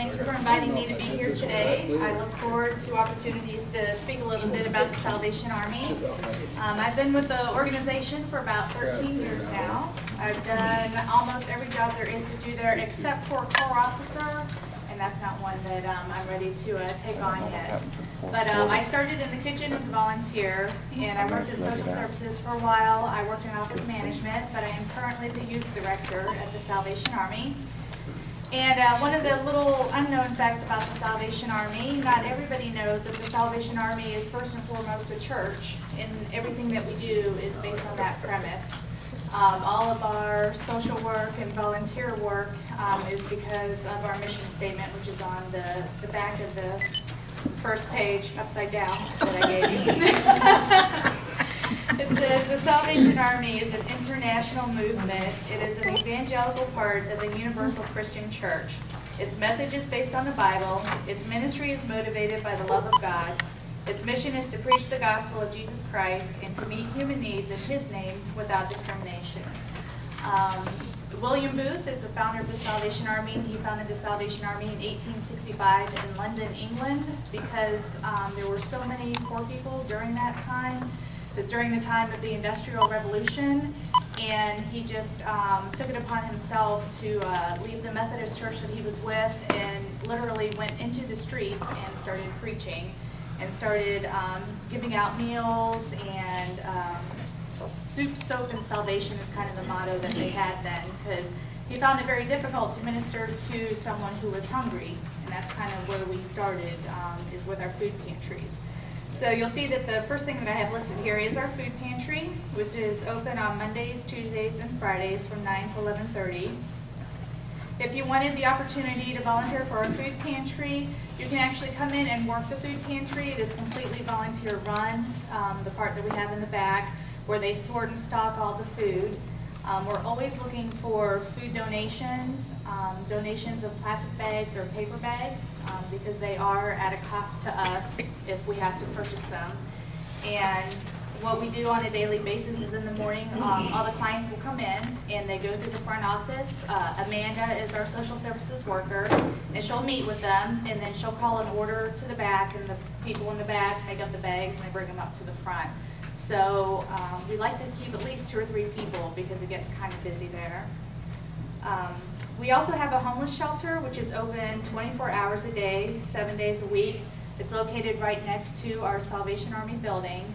Thank you for inviting me to be here today. I look forward to opportunities to speak a little bit about the Salvation Army. I've been with the organization for about 13 years now. I've done almost every job there is to do there except for Corps Officer, and that's not one that I'm ready to take on yet. But I started in the kitchen as a volunteer, and I worked in social services for a while. I worked in office management, but I am currently the youth director at the Salvation Army. And one of the little unknown facts about the Salvation Army, not everybody knows that the Salvation Army is first and foremost a church, and everything that we do is based on that premise. All of our social work and volunteer work is because of our mission statement, which is on the back of the first page, upside down, that I gave you. It says, the Salvation Army is an international movement. It is an evangelical part of the universal Christian church. Its message is based on the Bible. Its ministry is motivated by the love of God. Its mission is to preach the gospel of Jesus Christ and to meet human needs in His name without discrimination. William Booth is the founder of the Salvation Army. He founded the Salvation Army in 1865 in London, England, because there were so many poor people during that time. It was during the time of the Industrial Revolution, and he just took it upon himself to leave the Methodist church that he was with and literally went into the streets and started preaching and started giving out meals, and soup, soap, and salvation is kind of the motto that they had then, because he found it very difficult to minister to someone who was hungry, and that's kind of where we started, is with our food pantries. So you'll see that the first thing that I have listed here is our food pantry, which is open on Mondays, Tuesdays, and Fridays from 9 to 11:30. If you wanted the opportunity to volunteer for our food pantry, you can actually come in and work the food pantry. It is completely volunteer run, the part that we have in the back, where they sort and stock all the food. We're always looking for food donations, donations of plastic bags or paper bags, because they are at a cost to us if we have to purchase them. And what we do on a daily basis is in the morning, all the clients will come in and they go through the front office. Amanda is our social services worker, and she'll meet with them, and then she'll call an order to the back, and the people in the back pick up the bags and they bring them up to the front. So we like to keep at least 2 or 3 people because it gets kind of busy there. We also have a homeless shelter, which is open 24 hours a day, 7 days a week. It's located right next to our Salvation Army building.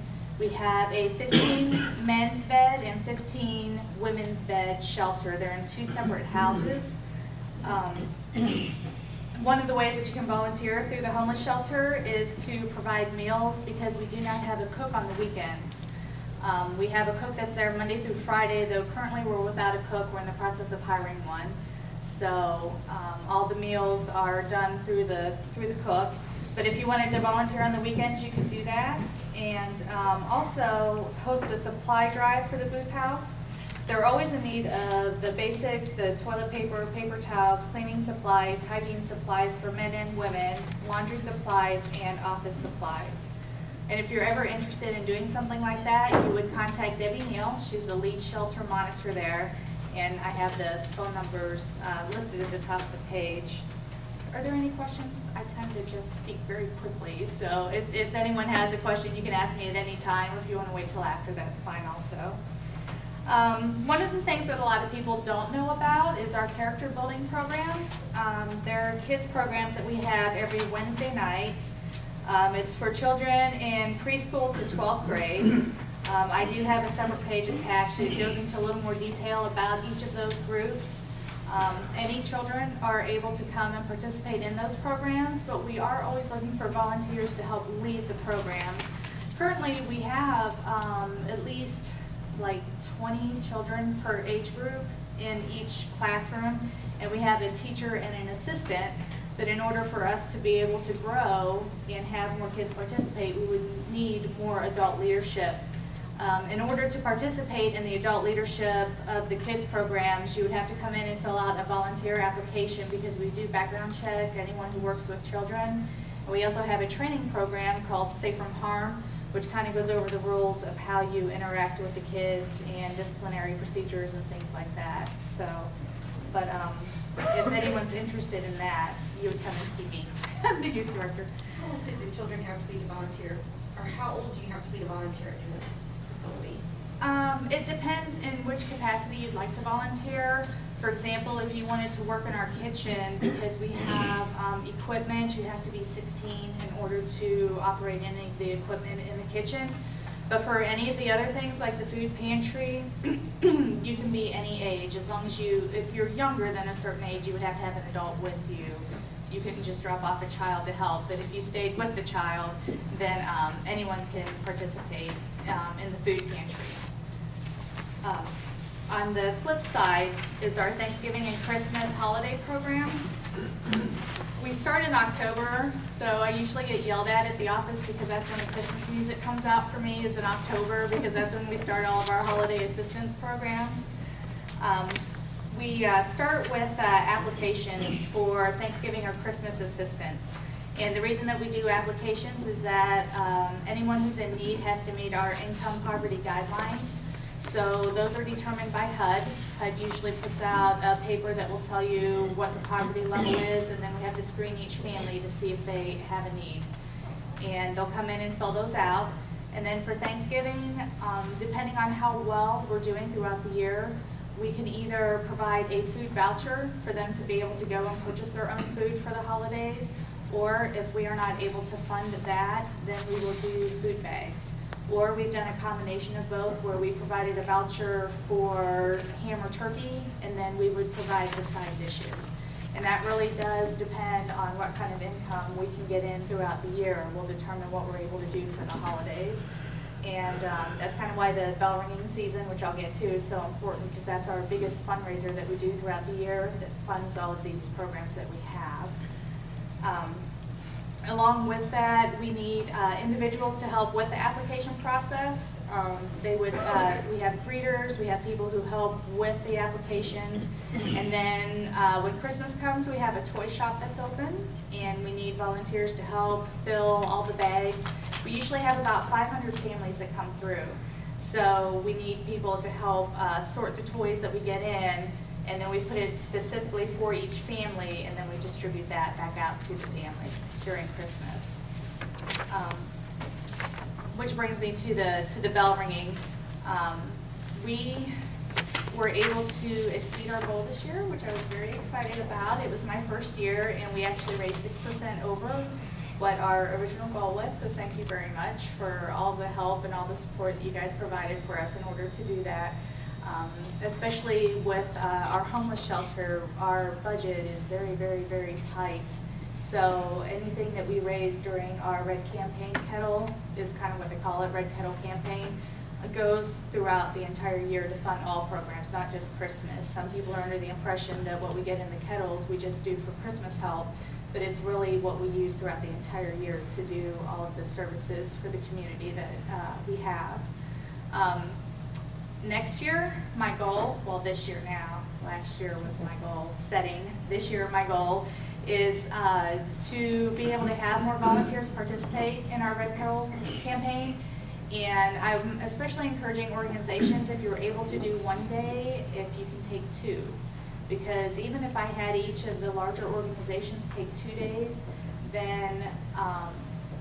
We have a 15 men's bed and 15 women's bed shelter. They're in 2 separate houses. One of the ways that you can volunteer through the homeless shelter is to provide meals, because we do not have a cook on the weekends. We have a cook that's there Monday through Friday, though currently we're without a cook. We're in the process of hiring one. So all the meals are done through the cook. But if you wanted to volunteer on the weekends, you could do that. And also host a supply drive for the booth house. They're always in need of the basics, the toilet paper, paper towels, cleaning supplies, hygiene supplies for men and women, laundry supplies, and office supplies. And if you're ever interested in doing something like that, you would contact Debbie Neal. She's the lead shelter monitor there, and I have the phone numbers listed at the top of the page. Are there any questions? I tend to just speak very quickly, so if anyone has a question, you can ask me at any time. If you want to wait till after, that's fine also. One of the things that a lot of people don't know about is our character building programs. There are kids programs that we have every Wednesday night. It's for children in preschool to 12th grade. I do have a separate page attached that goes into a little more detail about each of those groups. Any children are able to come and participate in those programs, but we are always looking for volunteers to help lead the programs. Currently, we have at least like 20 children per age group in each classroom, and we have a teacher and an assistant. But in order for us to be able to grow and have more kids participate, we would need more adult leadership. In order to participate in the adult leadership of the kids programs, you would have to come in and fill out a volunteer application, because we do background check anyone who works with children. And we also have a training program called Safe from Harm, which kind of goes over the rules of how you interact with the kids and disciplinary procedures and things like that. So, but if anyone's interested in that, you would come and see me as the youth director. How old do the children have to be to volunteer, or how old do you have to be to volunteer at your facility? It depends in which capacity you'd like to volunteer. For example, if you wanted to work in our kitchen, because we have equipment, you have to be 16 in order to operate any of the equipment in the kitchen. But for any of the other things like the food pantry, you can be any age. As long as if you're younger than a certain age, you would have to have an adult with you. You couldn't just drop off a child to help. But if you stayed with the child, then anyone can participate in the food pantry. On the flip side is our Thanksgiving and Christmas holiday program. We start in October, so I usually get yelled at the office because that's when the Christmas music comes out for me, is in October, because that's when we start all of our holiday assistance programs. We start with applications for Thanksgiving or Christmas assistance. And the reason that we do applications is that anyone who's in need has to meet our income poverty guidelines. So those are determined by HUD. HUD usually puts out a paper that will tell you what the poverty level is, and then we have to screen each family to see if they have a need. And they'll come in and fill those out. And then for Thanksgiving, depending on how well we're doing throughout the year, we can either provide a food voucher for them to be able to go and purchase their own food for the holidays, or if we are not able to fund that, then we will do food bags. Or we've done a combination of both, where we provided a voucher for ham or turkey, and then we would provide the side dishes. And that really does depend on what kind of income we can get in throughout the year, and we'll determine what we're able to do for the holidays. And that's kind of why the bell ringing season, which I'll get to, is so important, because that's our biggest fundraiser that we do throughout the year that funds all of these programs that we have. Along with that, we need individuals to help with the application process. We have greeters, we have people who help with the applications, and then when Christmas comes, we have a toy shop that's open, and we need volunteers to help fill all the bags. We usually have about 500 families that come through, so we need people to help sort the toys that we get in, and then we put it specifically for each family, and then we distribute that back out to the family during Christmas. Which brings me to the bell ringing. We were able to exceed our goal this year, which I was very excited about. It was my first year, and we actually raised 6% over what our original goal was, so thank you very much for all the help and all the support that you guys provided for us in order to do that. Especially with our homeless shelter, our budget is very, very, very tight. So anything that we raise during our Red Campaign Kettle, is kind of what they call it, Red Kettle Campaign, goes throughout the entire year to fund all programs, not just Christmas. Some people are under the impression that what we get in the kettles we just do for Christmas help, but it's really what we use throughout the entire year to do all of the services for the community that we have. Next year, my goal, well this year now, last year was my goal setting, this year my goal is to be able to have more volunteers participate in our Red Kettle campaign. And I'm especially encouraging organizations, if you're able to do one day, if you can take two. Because even if I had each of the larger organizations take 2 days, then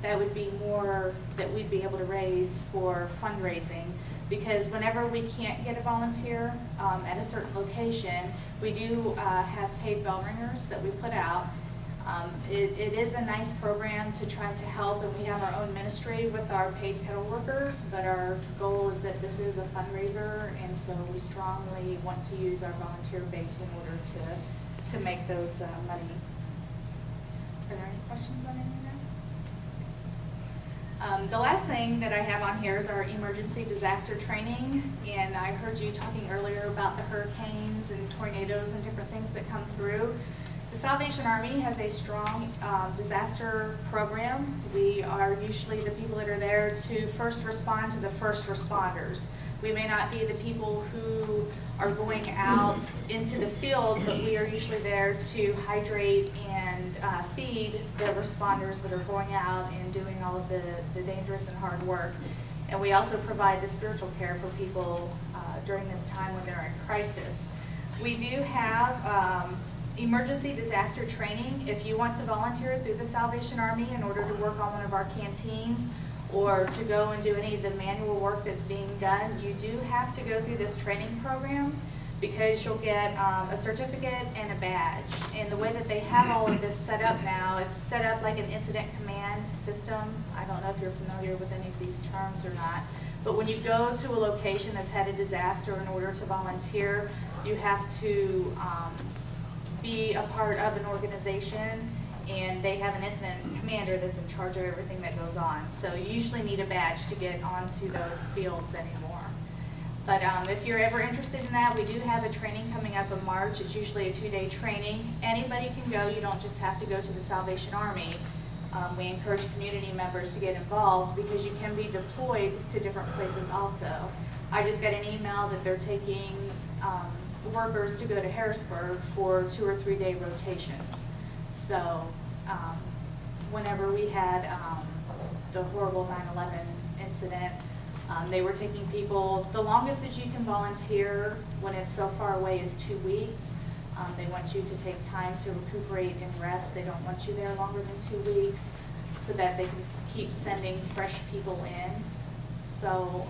that would be more that we'd be able to raise for fundraising. Because whenever we can't get a volunteer at a certain location, we do have paid bell ringers that we put out. It is a nice program to try to help, and we have our own ministry with our paid kettle workers, but our goal is that this is a fundraiser, and so we strongly want to use our volunteer base in order to make those money. Are there any questions on any of that? The last thing that I have on here is our emergency disaster training, and I heard you talking earlier about the hurricanes and tornadoes and different things that come through. The Salvation Army has a strong disaster program. We are usually the people that are there to first respond to the first responders. We may not be the people who are going out into the field, but we are usually there to hydrate and feed the responders that are going out and doing all of the dangerous and hard work. And we also provide the spiritual care for people during this time when they're in crisis. We do have emergency disaster training. If you want to volunteer through the Salvation Army in order to work on one of our canteens or to go and do any of the manual work that's being done, you do have to go through this training program because you'll get a certificate and a badge. And the way that they have all of this set up now, it's set up like an incident command system. I don't know if you're familiar with any of these terms or not. But when you go to a location that's had a disaster, in order to volunteer, you have to be a part of an organization, and they have an incident commander that's in charge of everything that goes on. So you usually need a badge to get onto those fields anymore. But if you're ever interested in that, we do have a training coming up in March. It's usually a 2-day training. Anybody can go. You don't just have to go to the Salvation Army. We encourage community members to get involved because you can be deployed to different places also. I just got an email that they're taking workers to go to Harrisburg for 2 or 3 day rotations. So whenever we had the horrible 9/11 incident, they were taking people, the longest that you can volunteer when it's so far away is 2 weeks. They want you to take time to recuperate and rest. They don't want you there longer than 2 weeks so that they can keep sending fresh people in. So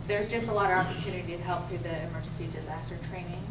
there's just a lot of opportunity to help through the emergency disaster training.